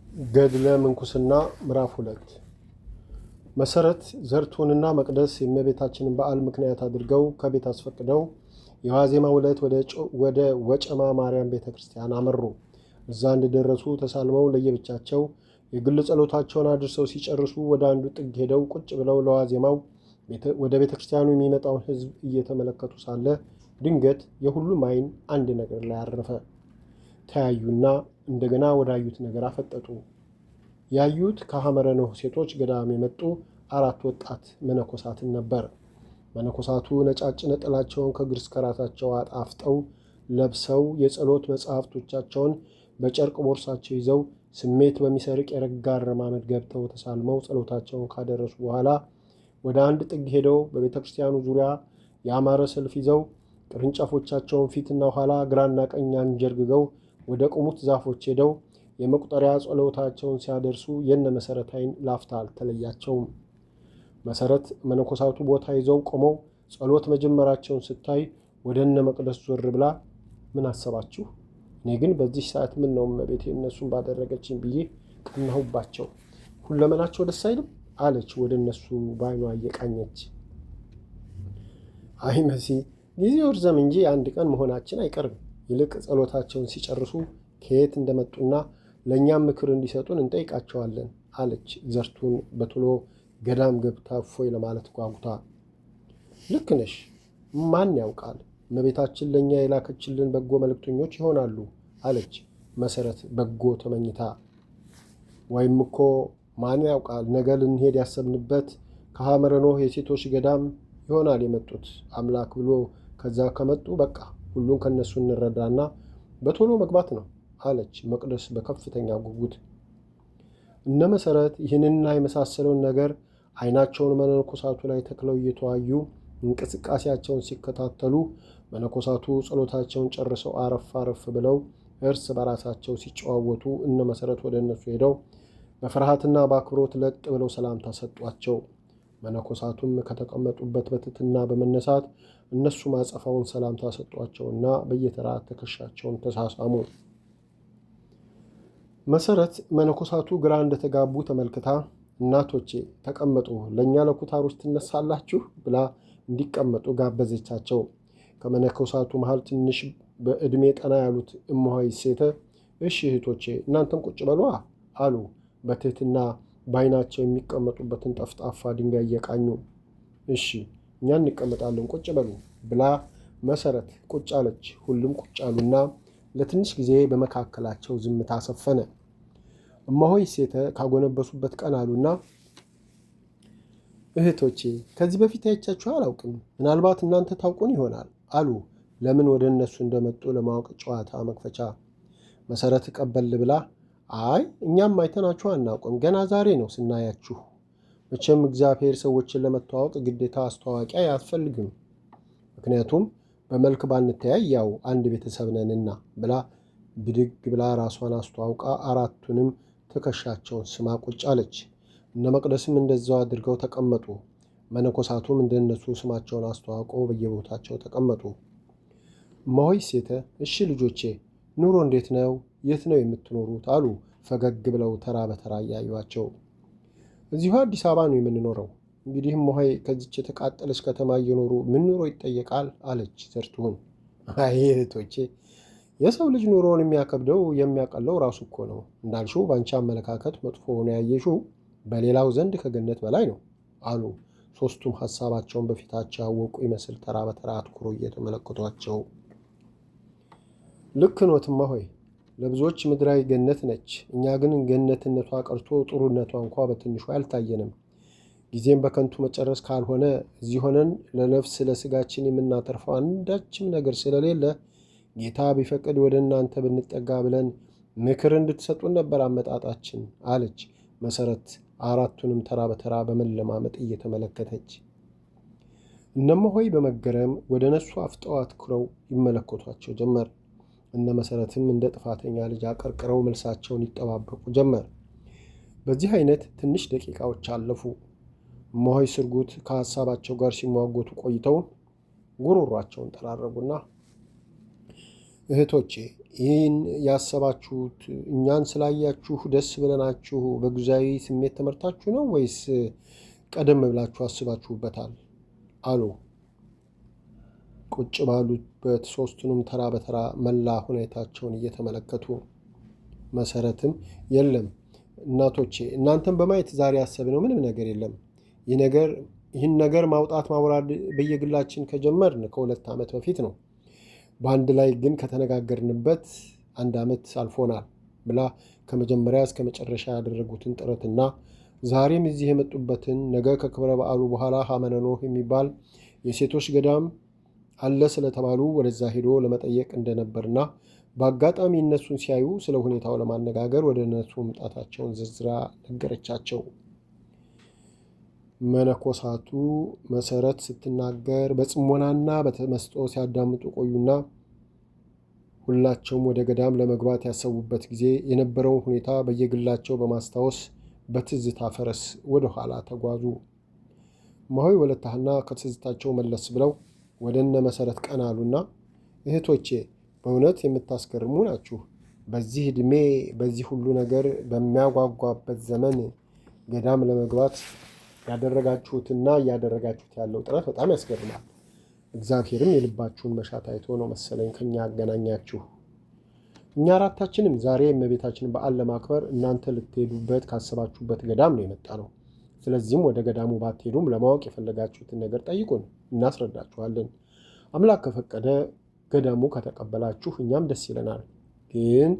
ገድለ ምንኩስና ምዕራፍ 2 መሰረት ዘርቱንና መቅደስ የእመቤታችንን በዓል ምክንያት አድርገው ከቤት አስፈቅደው የዋዜማው ዕለት ወደ ወጨማ ማርያም ቤተ ክርስቲያን አመሩ። እዛ እንደደረሱ ተሳልመው ለየብቻቸው የግል ጸሎታቸውን አድርሰው ሲጨርሱ ወደ አንዱ ጥግ ሄደው ቁጭ ብለው ለዋዜማው ወደ ቤተ ክርስቲያኑ የሚመጣውን ሕዝብ እየተመለከቱ ሳለ ድንገት የሁሉም ዓይን አንድ ነገር ላይ አረፈ። ተያዩና እንደገና ወዳዩት ነገር አፈጠጡ። ያዩት ከሐመረ ኖህ ሴቶች ገዳም የመጡ 4 ወጣት መነኮሳትን ነበር። መነኮሳቱ ነጫጭ ነጠላቸውን ከእግር እስከ ራሳቸው አጣፍጠው ለብሰው የጸሎት መጽሐፍቶቻቸውን በጨርቅ ቦርሳቸው ይዘው ስሜት በሚሰርቅ የረጋ አረማመድ ገብተው ተሳልመው ጸሎታቸውን ካደረሱ በኋላ ወደ አንድ ጥግ ሄደው በቤተ ክርስቲያኑ ዙሪያ ያማረ ሰልፍ ይዘው ቅርንጫፎቻቸውን ፊትና ኋላ ግራና ቀኝ አንጀርግገው ወደ ቆሙት ዛፎች ሄደው የመቁጠሪያ ጸሎታቸውን ሲያደርሱ የነ መሰረት ዓይን ላፍታ አልተለያቸውም። መሰረት መነኮሳቱ ቦታ ይዘው ቆመው ጸሎት መጀመራቸውን ስታይ ወደ እነ መቅደስ ዞር ብላ ምን አሰባችሁ? እኔ ግን በዚህ ሰዓት ምን ነው እመቤቴ እነሱን ባደረገችኝ ብዬ ቀናሁባቸው። ሁለመናቸው ደስ አይልም አለች ወደ እነሱ በዓይኗ እየቃኘች። አይ መሲ ጊዜው ይርዘም እንጂ አንድ ቀን መሆናችን አይቀርም። ይልቅ ጸሎታቸውን ሲጨርሱ ከየት እንደመጡና ለእኛም ምክር እንዲሰጡን እንጠይቃቸዋለን አለች ዘርቱን በቶሎ ገዳም ገብታ እፎይ ለማለት ጓጉታ። ልክ ነሽ፣ ማን ያውቃል እመቤታችን ለእኛ የላከችልን በጎ መልእክተኞች ይሆናሉ አለች መሰረት በጎ ተመኝታ። ወይም እኮ ማን ያውቃል ነገ ልንሄድ ያሰብንበት ከሐመረ ኖህ የሴቶች ገዳም ይሆናል የመጡት። አምላክ ብሎ ከዛ ከመጡ በቃ ሁሉን ከነሱ እንረዳና በቶሎ መግባት ነው አለች መቅደስ በከፍተኛ ጉጉት። እነ መሰረት ይህንና የመሳሰለውን ነገር ዓይናቸውን መነኮሳቱ ላይ ተክለው እየተዋዩ እንቅስቃሴያቸውን ሲከታተሉ መነኮሳቱ ጸሎታቸውን ጨርሰው አረፍ ብለው እርስ በራሳቸው ሲጨዋወቱ እነ መሰረት ወደ እነሱ ሄደው በፍርሃትና በአክብሮት ለጥ ብለው ሰላምታ ሰጧቸው። መነኮሳቱም ከተቀመጡበት በትሕትና በመነሳት እነሱ ማጸፋውን ሰላምታ ሰጧቸውና በየተራ ትከሻቸውን ተሳሳሙ። መሰረት መነኮሳቱ ግራ እንደተጋቡ ተመልክታ እናቶቼ ተቀመጡ፣ ለእኛ ለኩታሮች ትነሳላችሁ ብላ እንዲቀመጡ ጋበዘቻቸው። ከመነኮሳቱ መሃል ትንሽ በዕድሜ ጠና ያሉት እመሆይ ሴተ እሺ እህቶቼ እናንተም ቁጭ በሏ አሉ በትሕትና በዓይናቸው የሚቀመጡበትን ጠፍጣፋ ድንጋይ እየቃኙ። እሺ እኛ እንቀመጣለን ቁጭ በሉ ብላ መሰረት ቁጭ አለች። ሁሉም ቁጭ አሉና ለትንሽ ጊዜ በመካከላቸው ዝምታ ሰፈነ። እማሆይ ሴተ ካጎነበሱበት ቀን አሉና እህቶቼ ከዚህ በፊት አይቻችሁ አላውቅም፣ ምናልባት እናንተ ታውቁን ይሆናል አሉ ለምን ወደ እነሱ እንደመጡ ለማወቅ ጨዋታ መክፈቻ። መሰረት ቀበል ብላ አይ እኛም አይተናችሁ አናውቅም፣ ገና ዛሬ ነው ስናያችሁ። መቼም እግዚአብሔር ሰዎችን ለመተዋወቅ ግዴታ አስተዋዋቂ አያስፈልግም፣ ምክንያቱም በመልክ ባንተያይ ያው አንድ ቤተሰብ ነንና ብላ ብድግ ብላ ራሷን አስተዋውቃ አራቱንም ትከሻቸውን ስማ ቁጭ አለች። እነ መቅደስም እንደዛው አድርገው ተቀመጡ። መነኮሳቱም እንደነሱ ስማቸውን አስተዋውቀው በየቦታቸው ተቀመጡ። እማሆይ ሴተ እሺ ልጆቼ ኑሮ እንዴት ነው? የት ነው የምትኖሩት? አሉ ፈገግ ብለው ተራ በተራ እያዩዋቸው። እዚሁ አዲስ አበባ ነው የምንኖረው። እንግዲህ እማሆይ ከዚች የተቃጠለች ከተማ እየኖሩ ምን ኑሮ ይጠየቃል? አለች ዘርቱን። አይ እህቶቼ የሰው ልጅ ኑሮውን የሚያከብደው የሚያቀለው ራሱ እኮ ነው። እንዳልሽው በአንቺ አመለካከት መጥፎ ሆኖ ያየሽው በሌላው ዘንድ ከገነት በላይ ነው አሉ። ሦስቱም ሐሳባቸውን በፊታቸው ያወቁ ይመስል ተራ በተራ አትኩሮ እየተመለከቷቸው። ልክ ኖት እማሆይ፣ ለብዙዎች ምድራዊ ገነት ነች። እኛ ግን ገነትነቷ ቀርቶ ጥሩነቷ እንኳ በትንሹ አልታየንም። ጊዜም በከንቱ መጨረስ ካልሆነ እዚህ ሆነን ለነፍስ ለስጋችን የምናተርፈው አንዳችም ነገር ስለሌለ ጌታ ቢፈቅድ ወደ እናንተ ብንጠጋ ብለን ምክር እንድትሰጡን ነበር አመጣጣችን አለች መሰረት አራቱንም ተራ በተራ በመለማመጥ እየተመለከተች። እነመሆይ በመገረም ወደ ነሱ አፍጠው አትኩረው ይመለከቷቸው ጀመር። እነ መሰረትም እንደ ጥፋተኛ ልጅ አቀርቅረው መልሳቸውን ይጠባበቁ ጀመር። በዚህ አይነት ትንሽ ደቂቃዎች አለፉ። እመሆይ ስርጉት ከሐሳባቸው ጋር ሲሟጎቱ ቆይተው ጉሮሯቸውን ጠራረጉና እህቶቼ ይህን ያሰባችሁት እኛን ስላያችሁ ደስ ብለናችሁ በጊዜያዊ ስሜት ተመርታችሁ ነው ወይስ ቀደም ብላችሁ አስባችሁበታል? አሉ። ቁጭ ባሉበት ሦስቱንም ተራ በተራ መላ ሁኔታቸውን እየተመለከቱ መሰረትም የለም እናቶቼ፣ እናንተን በማየት ዛሬ ያሰብነው ምንም ነገር የለም። ይህን ነገር ማውጣት ማውራድ በየግላችን ከጀመርን ከ2 ዓመት በፊት ነው። በአንድ ላይ ግን ከተነጋገርንበት 1 ዓመት አልፎናል ብላ ከመጀመሪያ እስከ መጨረሻ ያደረጉትን ጥረትና ዛሬም እዚህ የመጡበትን ነገ ከክብረ በዓሉ በኋላ ሐመነኖህ የሚባል የሴቶች ገዳም አለ ስለተባሉ ወደዛ ሄዶ ለመጠየቅ እንደነበርና በአጋጣሚ እነሱን ሲያዩ ስለ ሁኔታው ለማነጋገር ወደ እነሱ መምጣታቸውን ዝርዝራ ነገረቻቸው። መነኮሳቱ መሰረት ስትናገር በጽሞናና በተመስጦ ሲያዳምጡ ቆዩና ሁላቸውም ወደ ገዳም ለመግባት ያሰቡበት ጊዜ የነበረውን ሁኔታ በየግላቸው በማስታወስ በትዝታ ፈረስ ወደ ኋላ ተጓዙ። እማሆይ ወለተ ሐና ከትዝታቸው መለስ ብለው ወደ እነ መሰረት ቀና አሉና እህቶቼ በእውነት የምታስገርሙ ናችሁ። በዚህ ዕድሜ በዚህ ሁሉ ነገር በሚያጓጓበት ዘመን ገዳም ለመግባት ያደረጋችሁትና እያደረጋችሁት ያለው ጥረት በጣም ያስገርማል። እግዚአብሔርም የልባችሁን መሻት አይቶ ነው መሰለኝ ከኛ ያገናኛችሁ። እኛ አራታችንም ዛሬ የእመቤታችንን በዓል ለማክበር እናንተ ልትሄዱበት ካሰባችሁበት ገዳም ነው የመጣ ነው። ስለዚህም ወደ ገዳሙ ባትሄዱም ለማወቅ የፈለጋችሁትን ነገር ጠይቁን፣ እናስረዳችኋለን። አምላክ ከፈቀደ ገዳሙ ከተቀበላችሁ እኛም ደስ ይለናል። ግን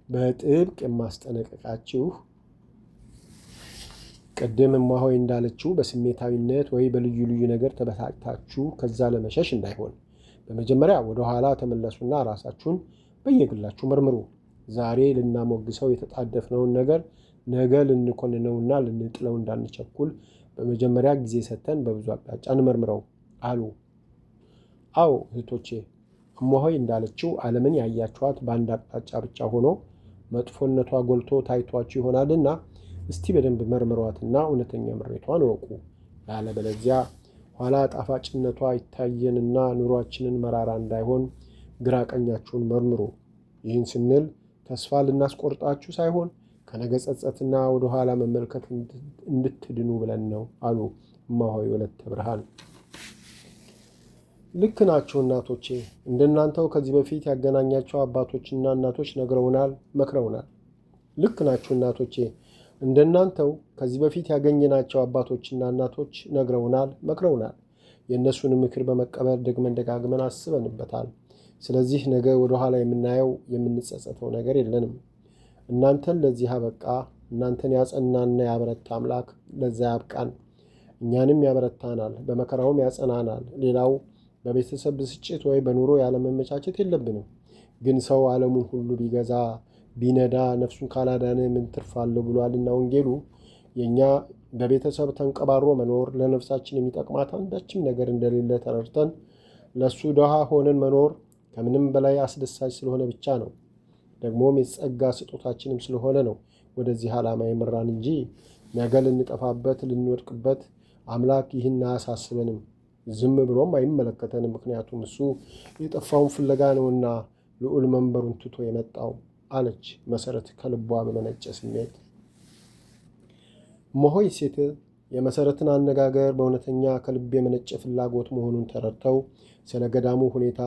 በጥብቅ የማስጠነቀቃችሁ ቅድም እማሆይ እንዳለችው በስሜታዊነት ወይ በልዩ ልዩ ነገር ተበሳጭታችሁ ከዛ ለመሸሽ እንዳይሆን በመጀመሪያ ወደ ኋላ ተመለሱና ራሳችሁን በየግላችሁ መርምሩ። ዛሬ ልናሞግሰው የተጣደፍነውን ነገር ነገ ልንኮንነውና ልንጥለው እንዳንቸኩል በመጀመሪያ ጊዜ ሰጥተን በብዙ አቅጣጫ እንመርምረው አሉ። አዎ እህቶቼ፣ እማሆይ እንዳለችው ዓለምን ያያችኋት በአንድ አቅጣጫ ብቻ ሆኖ መጥፎነቷ ጎልቶ ታይቷችሁ ይሆናልና እስቲ በደንብ መርምሯትና እውነተኛ ምሬቷን እወቁ። ያለበለዚያ ኋላ ጣፋጭነቷ ይታየንና ኑሯችንን መራራ እንዳይሆን ግራ ቀኛችሁን መርምሩ። ይህን ስንል ተስፋ ልናስቆርጣችሁ ሳይሆን ከነገ ጸጸትና ወደ ኋላ መመልከት እንድትድኑ ብለን ነው አሉ እማሆይ ወለተ ብርሃን። ልክ ናቸው እናቶቼ። እንደናንተው ከዚህ በፊት ያገናኛቸው አባቶችና እናቶች ነግረውናል፣ መክረውናል። ልክ ናቸው እናቶቼ። እንደናንተው ከዚህ በፊት ያገኘናቸው አባቶችና እናቶች ነግረውናል፣ መክረውናል። የእነሱን ምክር በመቀበል ደግመን ደጋግመን አስበንበታል። ስለዚህ ነገ ወደ ኋላ የምናየው የምንጸጸተው ነገር የለንም። እናንተን ለዚህ አበቃ፣ እናንተን ያጸናና ያበረታ አምላክ ለዛ ያብቃን። እኛንም ያበረታናል፣ በመከራውም ያጸናናል። ሌላው በቤተሰብ ብስጭት ወይ በኑሮ ያለመመቻቸት የለብንም። ግን ሰው ዓለሙን ሁሉ ቢገዛ ቢነዳ ነፍሱን ካላዳነ ምን ትርፍ አለው ብሏልና ወንጌሉ። የእኛ በቤተሰብ ተንቀባሮ መኖር ለነፍሳችን የሚጠቅማት አንዳችም ነገር እንደሌለ ተረድተን ለእሱ ድሃ ሆነን መኖር ከምንም በላይ አስደሳች ስለሆነ ብቻ ነው። ደግሞም የጸጋ ስጦታችንም ስለሆነ ነው ወደዚህ ዓላማ የመራን እንጂ ነገ ልንጠፋበት ልንወድቅበት አምላክ ይህን አያሳስበንም። ዝም ብሎም አይመለከተንም። ምክንያቱም እሱ የጠፋውን ፍለጋ ነውና ልዑል መንበሩን ትቶ የመጣው አለች መሰረት ከልቧ በመነጨ ስሜት። እማሆይ ሴት የመሰረትን አነጋገር በእውነተኛ ከልብ የመነጨ ፍላጎት መሆኑን ተረድተው ስለ ገዳሙ ሁኔታ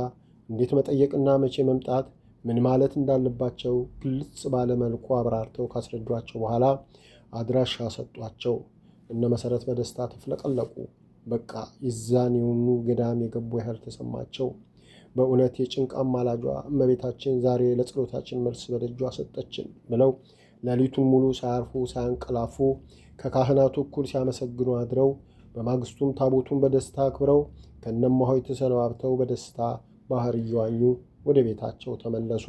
እንዴት መጠየቅና መቼ መምጣት ምን ማለት እንዳለባቸው ግልጽ ባለ መልኩ አብራርተው ካስረዷቸው በኋላ አድራሻ ሰጧቸው። እነ መሰረት በደስታ ተፍለቀለቁ። በቃ የዛኔውኑ ገዳም የገቡ ያህል ተሰማቸው። በእውነት የጭንቅ አማላጇ እመቤታችን ዛሬ ለጸሎታችን መልስ በደጇ ሰጠችን ብለው ሌሊቱን ሙሉ ሳያርፉ ሳያንቀላፉ ከካህናቱ እኩል ሲያመሰግኑ አድረው በማግስቱም ታቦቱን በደስታ አክብረው ከነ እማሆይ ተሰነባብተው በደስታ ባህር እየዋኙ ወደ ቤታቸው ተመለሱ።